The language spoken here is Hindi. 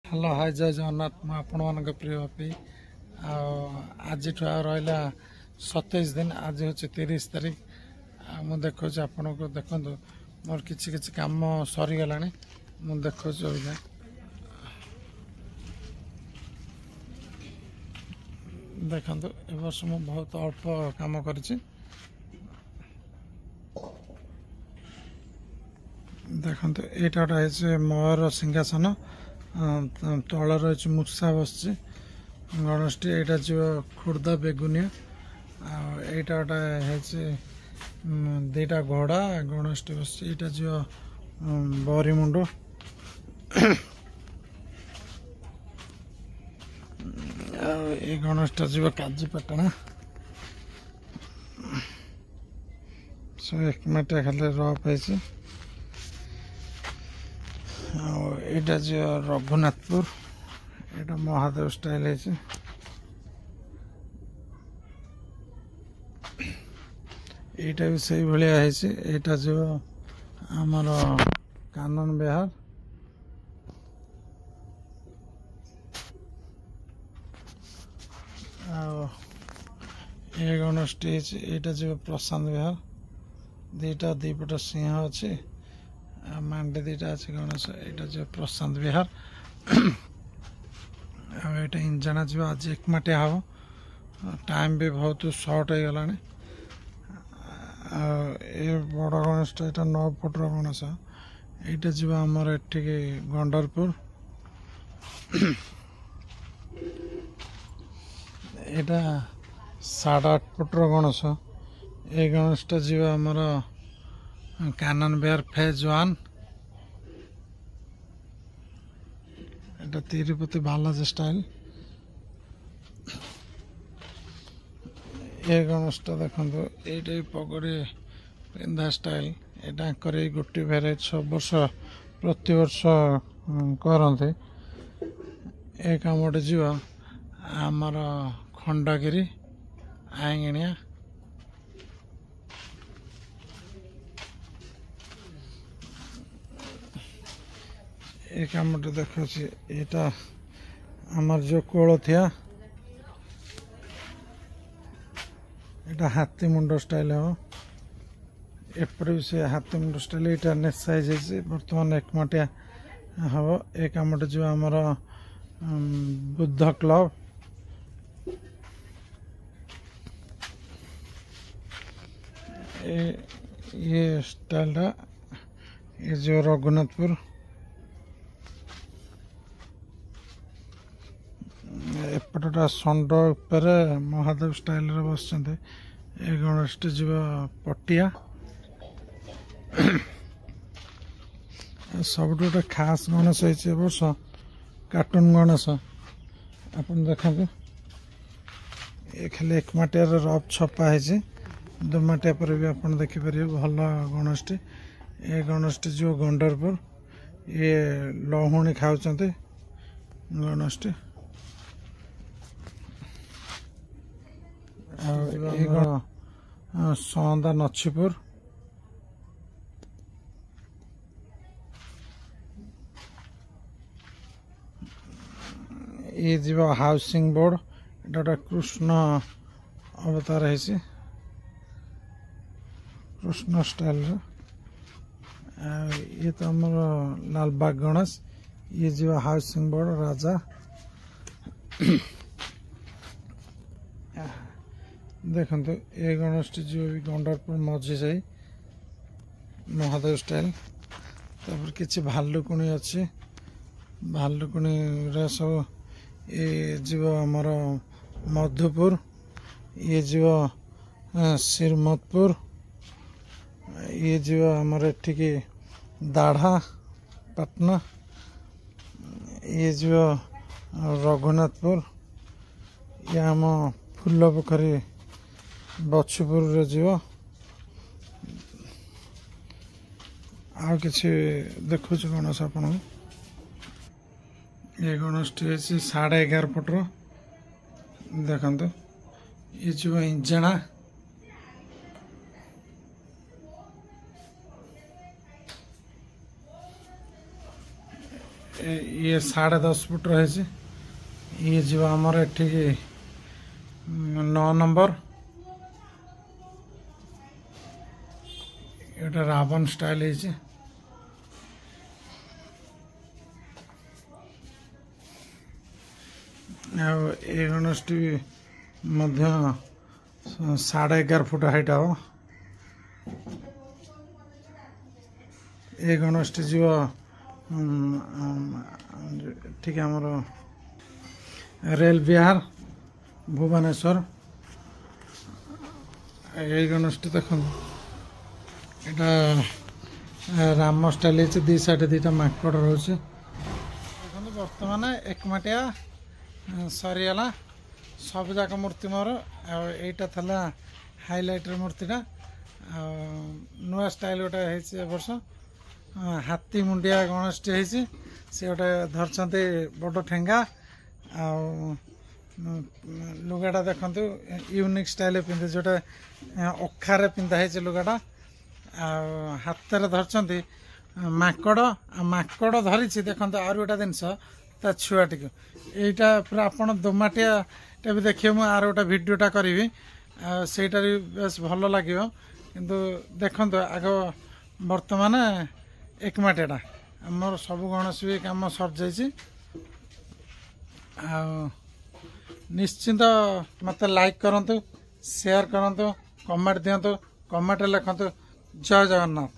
हेलो हाय जय जगन्नाथ मु आपण मान प्रिय बापी आज रहा 27 दिन आज हूँ 30 तारीख मु देखो आपण को देखु मोर किसी किसी कम सरीगला मु देखो देखु ए वर्ष मु बहुत अल्प काम कर देखु यहाँ मयूर सिंहासन तल रही मूषा बस गणेशटी यहाँ जी खुर्दा बेगुनिया आईटा गोटे दीटा घोड़ा गणेशटी बस यहाँ जी बरीमुंड ये गणेशटा जी काजीपाटना सब एक मिनट खाली रफ है यहाँ जो रघुनाथपुर यहाँ महादेव स्टाइल है यहाँ भी से भाया है यहाँ जो आमर कानन विहार ये गणेशटी यहाँ जो प्रशांत विहार दीटा दीपट सिंह अच्छे मांडे दीटा अच्छे गणेश यहाँ जो प्रशांत विहार आटा इंजाना जी आज एक मटिया हम टाइम भी बहुत सर्ट हो गला बड़ गणेशटा यहाँ 9 फुटर गणेश यहाँ जी आमर एठिक गंडरपुर यहाँ 8.5 फुटर गणेश ये गणेशटा जी आमर कानन विहार फेज 1 এটা तिरुपति बालाजी स्टाइल ये गणेशटा देखो ये पगड़ी पिंधा स्टाइल यहाँ गोटे भेराइट सब वर्ष प्रति वर्ष करते ये कमटे जीव आमर खंडगिरी आंगणिया ये कमटे देखा यहाँ आमर जो कोलथिया यहाँ हाथी मुंड स्टाइल हम एपटे भी से हाथी मुंड स्टाइल यहाँ नेक्स्ट साइज है बर्तमान एक मटिया हम ये कमटे जो आमर बुद्ध क्लब ये स्टाइल ये जो रघुनाथपुर एपटा षंड उपर महादेव स्टाइल बस ये गणेशटी जीव पटिया सब गोटे खास गणेश है वर्ष कार्टून गणेश आप देखो ये खाली एक मटिया रफ छपा है 2 मटिया पर भी आप देखिपर भल गणेशटी ये गणेशटी जो गंडरपुर ये लहुणी खाऊ गणेशटी सौंदा नछीपुर ये जीव हाउसिंग बोर्ड एटा कृष्ण अवतार है कृष्ण स्टाइल ये तो आम लालबाग गणेश ये जीव हाउसिंग बोर्ड राजा देखो ये गणेशटी जो भी गंडरपुर मझी जाई महादेव स्टाइल तापर किसी भालुकुणी अच्छी भालुकुणी सब ये जीव आमर मधुपुर ये जीव श्रीमतपुर ये जीव आमर एठिक दाढ़ा पाटना ये जीव रघुनाथपुर ये आम फूल पोखरी बछपुर जीव आ कि देखु गणेश आप ये गणेशटी 11.5 फुटर देखु ये जीव इंजना ये 10.5 फुट रही ये जीव आमर एठिकी 9 नंबर एटा रावण स्टाइल है ए गणेशटी मध्य 11.5 फुट हाइट हम ए गणेशटी जीव ठीक आमर रेल विहार भुवनेश्वर ये गणेशटी देख एटा राम स्टाइल है दी साइड दीटा माकड़ रोचे देखो बर्तमान एकमाटिया सरीगला सब जाक मूर्ति मोर आईटा था हाइलाइटर मूर्तिटा नुआ स्टाइल गोटे है वर्ष हाथी मुंडिया गणेशटी है सी गोटे धरते बड़ ठेंगा लुगाटा देखु यूनिक स्टाइल पिंधे जोटा अखारे पिंधा है लुगाटा हाथ में धरती माकड़ माकड़ धरी देखो आर गोटा जिनस ता छुआटी यहीटा पूरा आप दोमाटिया भी देखिए मुझे आर गोटे भिडटा करी सेटा भी बेस भल लगे किंतु देखो आग बर्तमान एकमाटियाटा आमर सब गणेश भी कम सर जाइए निश्चिंत मत लाइक करूँ शेयर करूँ कमेंट दिंतु कमेंट लिखु जय जगन्नाथ।